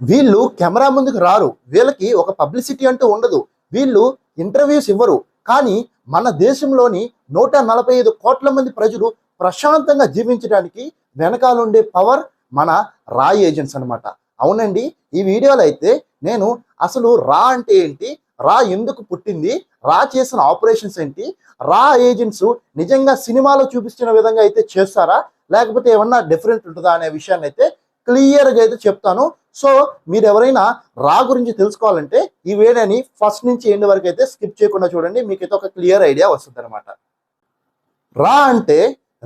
వీళ్ళు కెమెరా ముందుకు రారు, వీళ్ళకి ఒక పబ్లిసిటీ అంటూ ఉండదు, వీళ్ళు ఇంటర్వ్యూస్ ఇవ్వరు. కానీ మన దేశంలోని 145 కోట్ల మంది ప్రజలు ప్రశాంతంగా జీవించడానికి వెనకాలండే పవర్ మన రా ఏజెంట్స్ అనమాట. అవునండి, ఈ వీడియోలో అయితే నేను అసలు రా అంటే ఏంటి, రా ఎందుకు పుట్టింది, రా చేసిన ఆపరేషన్స్ ఏంటి, రా ఏజెంట్స్ నిజంగా సినిమాలో చూపిస్తున్న విధంగా అయితే చేస్తారా, లేకపోతే ఏమన్నా డిఫరెంట్ ఉంటుందా అనే విషయాన్ని అయితే క్లియర్గా అయితే చెప్తాను. సో మీరు ఎవరైనా రా గురించి తెలుసుకోవాలంటే ఈ వీడియోని ఫస్ట్ నుంచి ఎండ్ వరకు అయితే స్కిప్ చేయకుండా చూడండి, మీకైతే ఒక క్లియర్ ఐడియా వస్తుంది అనమాట. రా అంటే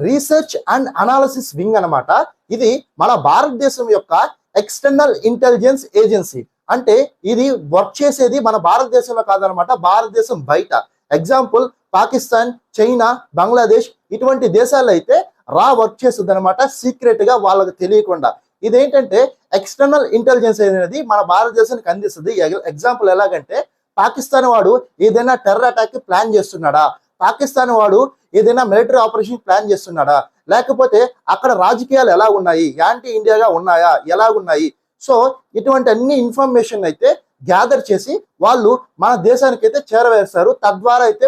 రీసెర్చ్ అండ్ అనాలిసిస్ వింగ్ అనమాట. ఇది మన భారతదేశం యొక్క ఎక్స్టర్నల్ ఇంటెలిజెన్స్ ఏజెన్సీ. అంటే ఇది వర్క్ చేసేది మన భారతదేశంలో కాదనమాట, భారతదేశం బయట. ఎగ్జాంపుల్ పాకిస్తాన్, చైనా, బంగ్లాదేశ్ ఇటువంటి దేశాల్లో అయితే రా వర్క్ చేస్తుంది అనమాట, సీక్రెట్ గా వాళ్ళకి తెలియకుండా. ఇదేంటంటే ఎక్స్టర్నల్ ఇంటెలిజెన్స్ అనేది మన భారతదేశానికి అందిస్తుంది. ఎగ్జాంపుల్ ఎలాగంటే పాకిస్తాన్ వాడు ఏదైనా టెర్రర్ అటాక్ ప్లాన్ చేస్తున్నాడా, పాకిస్తాన్ వాడు ఏదైనా మిలిటరీ ఆపరేషన్ ప్లాన్ చేస్తున్నాడా, లేకపోతే అక్కడ రాజకీయాలు ఎలా ఉన్నాయి, యాంటీ ఇండియాగా ఉన్నాయా, ఎలాగున్నాయి. సో ఇటువంటి అన్ని ఇన్ఫర్మేషన్ అయితే గ్యాదర్ చేసి వాళ్ళు మన దేశానికి అయితే చేరవేస్తారు. తద్వారా అయితే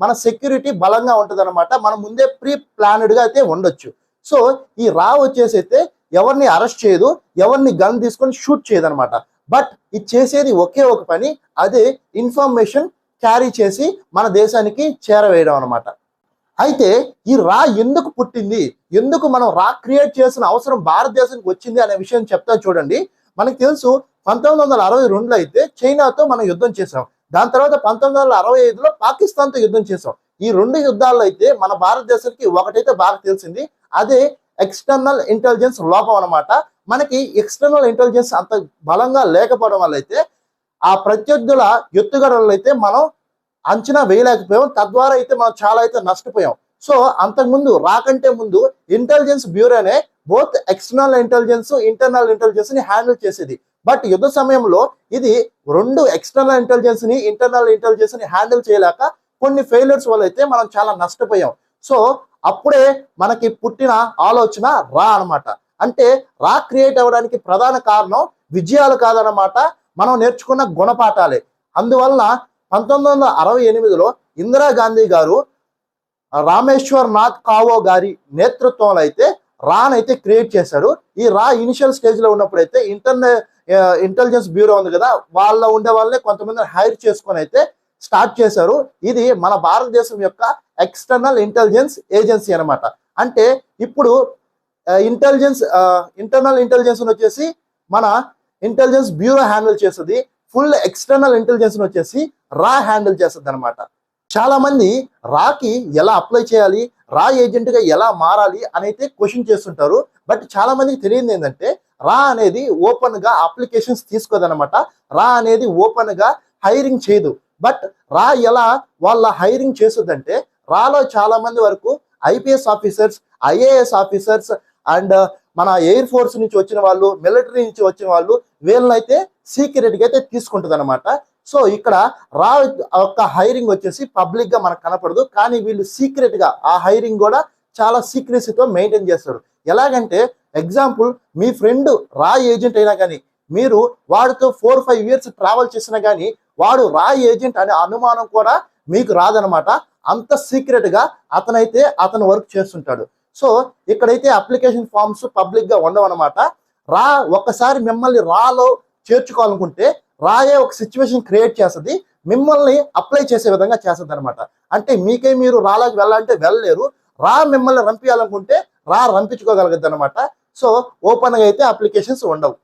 మన సెక్యూరిటీ బలంగా ఉంటుంది అనమాట, మనం ముందే ప్రీ ప్లాన్డ్ గా అయితే ఉండొచ్చు. సో ఈ రా వచ్చేసి అయితే ఎవరిని అరెస్ట్ చేయదు, ఎవరిని గన్ తీసుకొని షూట్ చేయదు అనమాట. బట్ ఇది చేసేది ఒకే ఒక పని, అదే ఇన్ఫర్మేషన్ క్యారీ చేసి మన దేశానికి చేరవేయడం అనమాట. అయితే ఈ రా ఎందుకు పుట్టింది, ఎందుకు మనం రా క్రియేట్ చేసిన అవసరం భారతదేశానికి వచ్చింది అనే విషయం చెప్తా చూడండి. మనకు తెలుసు 1962లో అయితే చైనాతో మనం యుద్ధం చేసాం, దాని తర్వాత 1965లో పాకిస్తాన్తో యుద్ధం చేసాం. ఈ రెండు యుద్ధాల్లో అయితే మన భారతదేశానికి ఒకటైతే బాగా తెలిసింది, అదే ఎక్స్టర్నల్ ఇంటెలిజెన్స్ లోపం అనమాట. మనకి ఎక్స్టర్నల్ ఇంటెలిజెన్స్ అంత బలంగా లేకపోవడం వల్ల అయితే ఆ ప్రత్యర్థుల ఎత్తుగడలు అయితే మనం అంచనా వేయలేకపోయాం, తద్వారా అయితే మనం చాలా అయితే నష్టపోయాం. సో అంతకుముందు రాకంటే ముందు ఇంటెలిజెన్స్ బ్యూరోనే both external intelligence, internal intelligence ని హ్యాండిల్ చేసేది. బట్ యుద్ధ సమయంలో ఇది రెండు ఎక్స్టర్నల్ ఇంటెలిజెన్స్ ని, ఇంటర్నల్ ఇంటెలిజెన్స్ ని హ్యాండిల్ చేయలేక కొన్ని ఫెయిల్యూర్స్ వల్ల అయితే మనం చాలా నష్టపోయాం. సో అప్పుడే మనకి పుట్టిన ఆలోచన రా అనమాట. అంటే రా క్రియేట్ అవ్వడానికి ప్రధాన కారణం విజయాలు కాదనమాట, మనం నేర్చుకున్న గుణపాఠాలే. అందువలన 1968లో ఇందిరాగాంధీ గారు రామేశ్వర్ నాథ్ కావో గారి నేతృత్వంలో అయితే రాన్ అయితే క్రియేట్ చేశారు. ఈ రా ఇనిషియల్ స్టేజ్ లో ఉన్నప్పుడు అయితే ఇంటెలిజెన్స్ బ్యూరో ఉంది కదా, వాళ్ళ ఉండే వాళ్ళే కొంతమంది హైర్ చేసుకొని అయితే స్టార్ట్ చేశారు. ఇది మన భారతదేశం యొక్క ఎక్స్టర్నల్ ఇంటెలిజెన్స్ ఏజెన్సీ అనమాట. అంటే ఇప్పుడు ఇంటర్నల్ ఇంటెలిజెన్స్ వచ్చేసి మన ఇంటెలిజెన్స్ బ్యూరో హ్యాండిల్ చేస్తుంది, ఫుల్ ఎక్స్టర్నల్ ఇంటెలిజెన్స్ వచ్చేసి రా హ్యాండిల్ చేస్తుంది అనమాట. చాలా మంది రాకి ఎలా అప్లై చేయాలి, రా ఏజెంట్ గా ఎలా మారాలి అని అయితే క్వశ్చన్ చేస్తుంటారు. బట్ చాలా మందికి తెలియదు ఏంటంటే రా అనేది ఓపెన్ గా అప్లికేషన్స్ తీసుకోదనమాట, రా అనేది ఓపెన్ గా హైరింగ్ చేయదు. బట్ రా ఎలా వాళ్ళ హైరింగ్ చేస్తుందంటే రాలో చాలా మంది వరకు IPS officers, IAS officers and మన ఎయిర్ ఫోర్స్ నుంచి వచ్చిన వాళ్ళు, మిలిటరీ నుంచి వచ్చిన వాళ్ళు, వీళ్ళనైతే సీక్రెట్ గా అయితే తీసుకుంటుంది అనమాట. సో ఇక్కడ రా యొక్క హైరింగ్ వచ్చేసి పబ్లిక్ గా మనకు కనపడదు, కానీ వీళ్ళు సీక్రెట్ గా ఆ హైరింగ్ కూడా చాలా సీక్రెసీతో మెయింటైన్ చేస్తారు. ఎలాగంటే ఎగ్జాంపుల్ మీ ఫ్రెండ్ రా ఏజెంట్ అయినా కానీ మీరు వాడితో 4-5 years ట్రావెల్ చేసినా కానీ వాడు రా ఏజెంట్ అనే అనుమానం కూడా మీకు రాదనమాట, అంత సీక్రెట్ గా అతను వర్క్ చేస్తుంటాడు. సో ఇక్కడైతే అప్లికేషన్ ఫామ్స్ పబ్లిక్ గా ఉండవన్నమాట. రా ఒక్కసారి మిమ్మల్ని రాలో చేర్చుకోవాలనుకుంటే రాయే ఒక సిచ్యువేషన్ క్రియేట్ చేస్తుంది, మిమ్మల్ని అప్లై చేసే విధంగా చేస్తుంది అనమాట. అంటే మీరు రాలోకి వెళ్ళాలంటే వెళ్ళలేరు, రా మిమ్మల్ని రంపించాలనుకుంటే రా రంపించుకోగలుగుద్ది అనమాట. సో ఓపెన్ గా అయితే అప్లికేషన్స్ ఉండవు.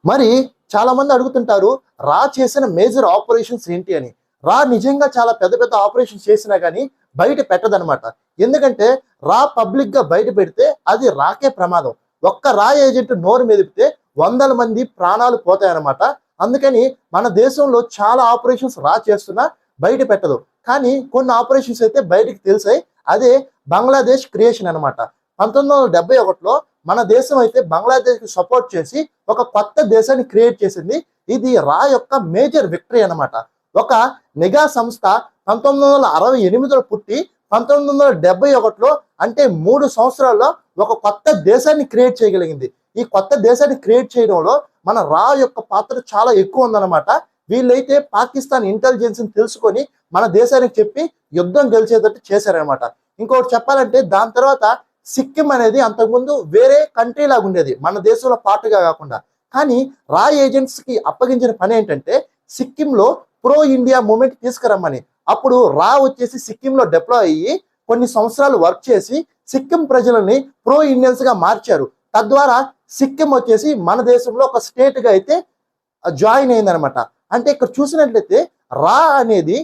మరి చాలా మంది అడుగుతుంటారు రా చేసిన మేజర్ ఆపరేషన్స్ ఏంటి అని. రా నిజంగా చాలా పెద్ద పెద్ద ఆపరేషన్స్ చేసినా కానీ బయట పెట్టదనమాట. ఎందుకంటే రా పబ్లిక్ గా బయట పెడితే అది రాకే ప్రమాదం. ఒక్క రా ఏజెంట్ నోరు మెదిపితే 100 మంది ప్రాణాలు పోతాయన్నమాట. అందుకని మన దేశంలో చాలా ఆపరేషన్స్ రా చేస్తున్నా బయట పెట్టదు, కానీ కొన్ని ఆపరేషన్స్ అయితే బయటకు తెలిసాయి. అదే బంగ్లాదేశ్ క్రియేషన్ అనమాట. 1971లో మన దేశం అయితే బంగ్లాదేశ్ కి సపోర్ట్ చేసి ఒక కొత్త దేశాన్ని క్రియేట్ చేసింది. ఇది రా యొక్క మేజర్ విక్టరీ అనమాట. ఒక నిఘా సంస్థ 1968లో పుట్టి 1971లో అంటే 3 సంవత్సరాల్లో ఒక కొత్త దేశాన్ని క్రియేట్ చేయగలిగింది. ఈ కొత్త దేశాన్ని క్రియేట్ చేయడంలో మన రా యొక్క పాత్ర చాలా ఎక్కువ ఉందన్నమాట. వీళ్ళైతే పాకిస్తాన్ ఇంటెలిజెన్స్ ని తెలుసుకొని మన దేశానికి చెప్పి యుద్ధం గెలిచేటట్టు చేశారనమాట. ఇంకొకటి చెప్పాలంటే దాని తర్వాత సిక్కిం అనేది అంతకుముందు వేరే కంట్రీ లాగా ఉండేది, మన దేశంలో పార్ట్గా కాకుండా. కానీ రా ఏజెంట్స్ కి అప్పగించిన పని ఏంటంటే సిక్కింలో ప్రో ఇండియా మూవ్మెంట్ తీసుకురమ్మని. అప్పుడు రా వచ్చేసి సిక్కింలో డిప్లాయ్ అయ్యి కొన్ని సంవత్సరాలు వర్క్ చేసి సిక్కిం ప్రజలని ప్రో ఇండియన్స్ గా మార్చారు. తద్వారా సిక్కిం వచ్చేసి మన దేశంలో ఒక స్టేట్ గా అయితే జాయిన్ అయిందనమాట. అంటే ఇక్కడ చూసినట్లయితే రా అనేది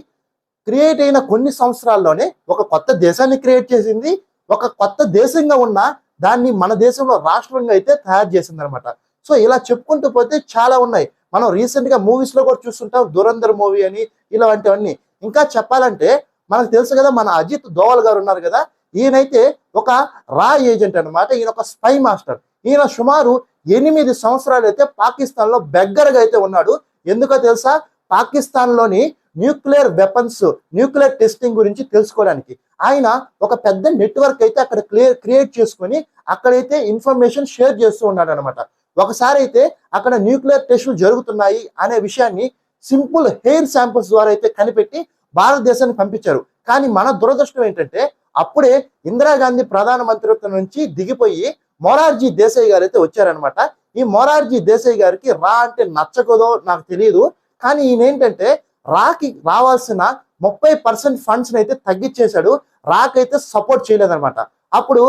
క్రియేట్ అయిన కొన్ని సంవత్సరాల్లోనే ఒక కొత్త దేశాన్ని క్రియేట్ చేసింది. ఒక కొత్త దేశంగా ఉన్న దాన్ని మన దేశంలో రాష్ట్రంగా అయితే తయారు చేసింది అనమాట. సో ఇలా చెప్పుకుంటూ పోతే చాలా ఉన్నాయి. మనం రీసెంట్ గా మూవీస్ లో కూడా చూస్తుంటాం, దురంధర్ మూవీ అని ఇలాంటివన్నీ. ఇంకా చెప్పాలంటే మనకు తెలుసు కదా, మన అజిత్ దోవల్ గారు ఉన్నారు కదా, ఈయనైతే ఒక రా ఏజెంట్ అనమాట. ఈయన ఒక స్పై మాస్టర్. ఈయన సుమారు 8 సంవత్సరాలు అయితే పాకిస్తాన్ లో బెగ్గరగా అయితే ఉన్నాడు. ఎందుకో తెలుసా? పాకిస్తాన్ లోని న్యూక్లియర్ వెపన్స్, న్యూక్లియర్ టెస్టింగ్ గురించి తెలుసుకోవడానికి ఆయన ఒక పెద్ద నెట్వర్క్ అయితే అక్కడ క్రియేట్ చేసుకొని అక్కడైతే ఇన్ఫర్మేషన్ షేర్ చేస్తూ ఉన్నాడు అనమాట. ఒకసారి అయితే అక్కడ న్యూక్లియర్ టెస్టులు జరుగుతున్నాయి అనే విషయాన్ని సింపుల్ హెయిర్ శాంపుల్స్ ద్వారా అయితే కనిపెట్టి భారతదేశానికి పంపించారు. కానీ మన దురదృష్టం ఏంటంటే అప్పుడే ఇందిరాగాంధీ ప్రధానమంత్రిత్వం నుంచి దిగిపోయి మొరార్జీ దేశాయ్ గారు అయితే వచ్చారనమాట. ఈ మొరార్జీ దేశాయ్ గారికి రా అంటే నచ్చకదో నాకు తెలియదు, కానీ ఈయన ఏంటంటే రాకి రావాల్సిన 30% ఫండ్స్ అయితే తగ్గించేశాడు. రాకైతే సపోర్ట్ చేయలేదన్నమాట. అప్పుడు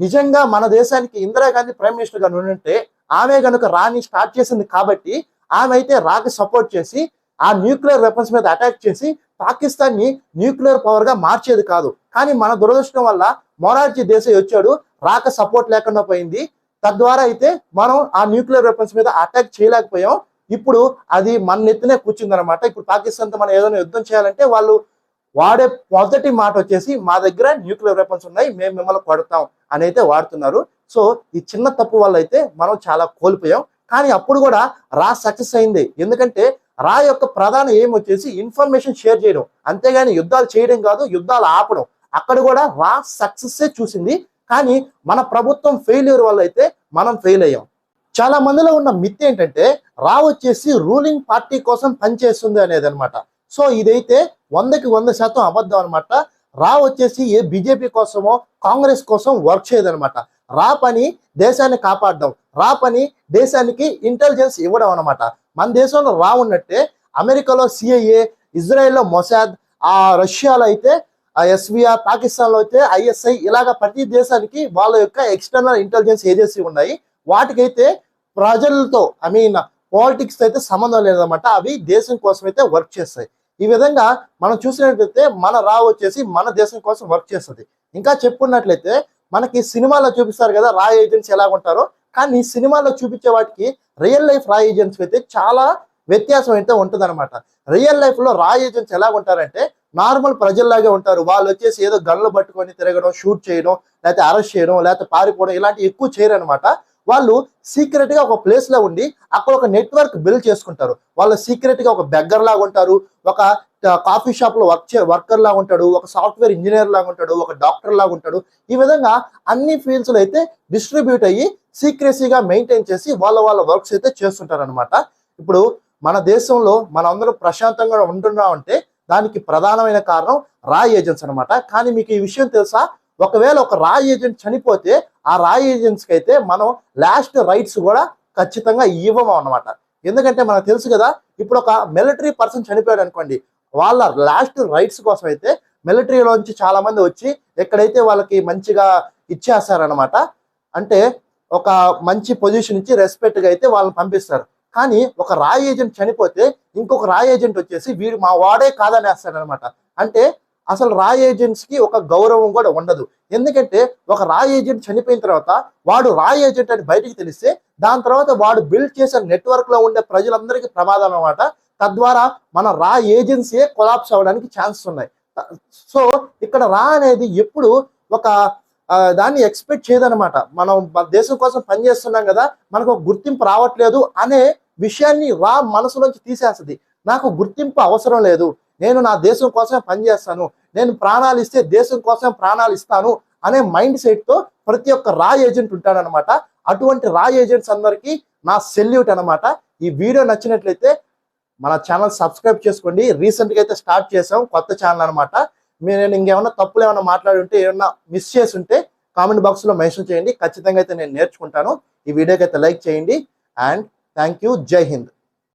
నిజంగా మన దేశానికి ఇందిరాగాంధీ ప్రైమ్ మినిస్టర్ గా ఉంటే ఆమె కనుక రాని స్టార్ట్ చేసింది కాబట్టి ఆమె అయితే రాకి సపోర్ట్ చేసి ఆ న్యూక్లియర్ వెపన్స్ మీద అటాక్ చేసి పాకిస్తాన్ ని న్యూక్లియర్ పవర్ గా మార్చేది కాదు. కానీ మన దురదృష్టం వల్ల మొరార్జీ దేశాయ్ వచ్చాడు, రాక సపోర్ట్ లేకుండా పోయింది. తద్వారా అయితే మనం ఆ న్యూక్లియర్ వెపన్స్ మీద అటాక్ చేయలేకపోయాం. ఇప్పుడు అది మన నెత్తినే కూర్చుందనమాట. ఇప్పుడు పాకిస్తాన్తో మనం ఏదైనా యుద్ధం చేయాలంటే వాళ్ళు వాడే మొదటి మాట వచ్చేసి మా దగ్గర న్యూక్లియర్ వెపన్స్ ఉన్నాయి, మేము మిమ్మల్ని కొడతాం అని అయితే వాడుతున్నారు. సో ఈ చిన్న తప్పు వల్ల అయితే మనం చాలా కోల్పోయాం. కానీ అప్పుడు కూడా రా సక్సెస్ అయింది. ఎందుకంటే రా యొక్క ప్రధాన ఏం వచ్చేసి ఇన్ఫర్మేషన్ షేర్ చేయడం, అంతేగాని యుద్ధాలు చేయడం కాదు, యుద్ధాలు ఆపడం. అక్కడ కూడా రా సక్సెస్ చూసింది. కానీ మన ప్రభుత్వం ఫెయిల్యూర్ వల్ల అయితే మనం ఫెయిల్ అయ్యాం. చాలా మందిలో ఉన్న మిత్ ఏంటంటే రా వచ్చేసి రూలింగ్ పార్టీ కోసం పనిచేస్తుంది అనేది అనమాట. సో ఇదైతే 100% అబద్ధం అనమాట. రా వచ్చేసి ఏ బీజేపీ కోసమో కాంగ్రెస్ కోసం వర్క్ చేయదనమాట. రా పని దేశాన్ని కాపాడడం, రా పని దేశానికి ఇంటెలిజెన్స్ ఇవ్వడం అనమాట. మన దేశంలో రా ఉన్నట్టే అమెరికాలో సిఐఏ, ఇజ్రాయెల్లో మొసాద్, రష్యాలో అయితే ఎస్విఆర్, పాకిస్తాన్లో అయితే ఐఎస్ఐ, ఇలాగా ప్రతి దేశానికి వాళ్ళ యొక్క ఎక్స్టర్నల్ ఇంటెలిజెన్స్ ఏజెన్సీ ఉన్నాయి. వాటికైతే ప్రజలతో పాలిటిక్స్ అయితే సంబంధం లేదన్నమాట. అవి దేశం కోసం అయితే వర్క్ చేస్తాయి. ఈ విధంగా మనం చూసినట్లయితే మన రా వచ్చేసి మన దేశం కోసం వర్క్ చేస్తుంది. ఇంకా చెప్పుకున్నట్లయితే మనకి సినిమాలో చూపిస్తారు కదా రా ఏజెంట్స్ ఎలా ఉంటారో, కానీ సినిమాలో చూపించే వాటికి రియల్ లైఫ్ రా ఏజెంట్స్ అయితే చాలా వ్యత్యాసం అయితే ఉంటుంది అనమాట. రియల్ లైఫ్ లో రా ఏజెంట్స్ ఎలా ఉంటారంటే నార్మల్ ప్రజల్లాగే ఉంటారు. వాళ్ళు వచ్చేసి ఏదో గన్లు పట్టుకొని తిరగడం, షూట్ చేయడం, లేకపోతే అరెస్ట్ చేయడం, లేకపోతే పారిపోవడం ఇలాంటి ఎక్కువ చేయరు అనమాట. వాళ్ళు సీక్రెట్ గా ఒక ప్లేస్ లో ఉండి అక్కడ ఒక నెట్వర్క్ బిల్డ్ చేసుకుంటారు. వాళ్ళు సీక్రెట్ గా ఒక బెగ్గర్ లాగా ఉంటారు, ఒక కాఫీ షాప్ లో వర్కర్ లాగా ఉంటాడు, ఒక సాఫ్ట్వేర్ ఇంజనీర్ లాగా ఉంటాడు, ఒక డాక్టర్ లాగా ఉంటాడు. ఈ విధంగా అన్ని ఫీల్డ్స్ లో అయితే డిస్ట్రిబ్యూట్ అయ్యి సీక్రెసీగా మెయింటైన్ చేసి వాళ్ళ వర్క్స్ అయితే చేస్తుంటారు అనమాట. ఇప్పుడు మన దేశంలో మనం అందరం ప్రశాంతంగా ఉంటున్నామంటే దానికి ప్రధానమైన కారణం రా ఏజెంట్స్ అనమాట. కానీ మీకు ఈ విషయం తెలుసా? ఒకవేళ ఒక రా ఏజెంట్ చనిపోతే ఆ రా ఏజెంట్స్ కి అయితే మనం లాస్ట్ రైట్స్ కూడా ఖచ్చితంగా ఇవ్వము అనమాట. ఎందుకంటే మనకు తెలుసు కదా, ఇప్పుడు ఒక మిలిటరీ పర్సన్ చనిపోయాడు అనుకోండి, వాళ్ళ లాస్ట్ రైట్స్ కోసం అయితే మిలిటరీలోంచి చాలా మంది వచ్చి ఎక్కడైతే వాళ్ళకి మంచిగా ఇచ్చేస్తారనమాట. అంటే ఒక మంచి పొజిషన్ ఇచ్చి రెస్పెక్ట్ గా అయితే వాళ్ళని పంపిస్తారు. కానీ ఒక రా ఏజెంట్ చనిపోతే ఇంకొక రా ఏజెంట్ వచ్చేసి వీడు మా వాడే కాదనేస్తాడనమాట. అంటే అసలు రా ఏజెంట్స్ కి ఒక గౌరవం కూడా ఉండదు. ఎందుకంటే ఒక రా ఏజెంట్ చనిపోయిన తర్వాత వాడు రా ఏజెంట్ అని బయటికి తెలిస్తే దాని తర్వాత వాడు బిల్డ్ చేసే నెట్వర్క్ లో ఉండే ప్రజలందరికీ ప్రమాదం అనమాట. తద్వారా మన రా ఏజెన్సీయే కొలాప్స్ అవ్వడానికి ఛాన్సెస్ ఉన్నాయి. సో ఇక్కడ రా అనేది ఎప్పుడు ఒక దాన్ని ఎక్స్పెక్ట్ చేయదనమాట. మనం దేశం కోసం పనిచేస్తున్నాం కదా, మనకు ఒక గుర్తింపు రావట్లేదు అనే విషయాన్ని రా మనసులోంచి తీసేస్తుంది. నాకు గుర్తింపు అవసరం లేదు, నేను నా దేశం కోసమే పనిచేస్తాను, నేను ప్రాణాలు ఇస్తే దేశం కోసం ప్రాణాలు ఇస్తాను అనే మైండ్ సెట్ తో ప్రతి ఒక్క రా ఏజెంట్ ఉంటాడనమాట. అటువంటి రా ఏజెంట్స్ అందరికీ నా సెల్యూట్ అనమాట. ఈ వీడియో నచ్చినట్లయితే మన ఛానల్ సబ్స్క్రైబ్ చేసుకోండి. రీసెంట్గా అయితే స్టార్ట్ చేసాం కొత్త ఛానల్ అనమాట. నేను ఇంకేమన్నా తప్పులు ఏమైనా మాట్లాడి ఉంటే, ఏమన్నా మిస్ చేసి ఉంటే కామెంట్ బాక్స్లో మెన్షన్ చేయండి. ఖచ్చితంగా అయితే నేను నేర్చుకుంటాను. ఈ వీడియోకి అయితే లైక్ చేయండి. And thank you. జై హింద్.